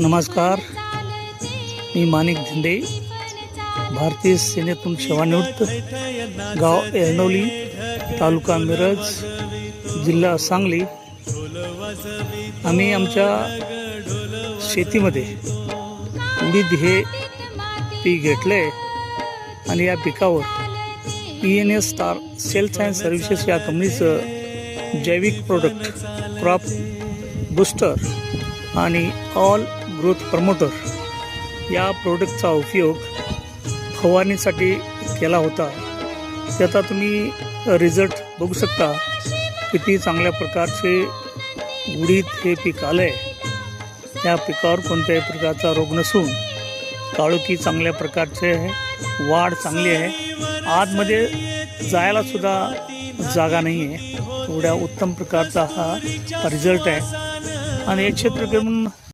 नमस्कार, मी माणिक धिंडे, भारतीय सेनेतून सेवानिवृत्त, गाव एर्नोली, तालुका मिरज, जिल्हा सांगली. आम्ही आमच्या शेतीमध्ये उडीद हे पीक घेतले आणि या पिकावर ENS star cell science services या कंपनीचं जैविक प्रोडक्ट क्रॉप बूस्टर आणि ऑल ग्रोथ प्रमोटर या प्रोडक्टचा उपयोग फवारणीसाठी केला होता. त्याचा तुम्ही रिझल्ट बघू शकता. किती चांगल्या प्रकारचे उडीद हे पीक आलं आहे. त्या पिकावर कोणत्याही प्रकारचा रोग नसून काळोखी चांगल्या प्रकारचे आहे, वाढ चांगली आहे, आतमध्ये जायला सुद्धा जागा नाही आहे. एवढ्या उत्तम प्रकारचा हा रिझल्ट आहे आणि 100 रुपये म्हणून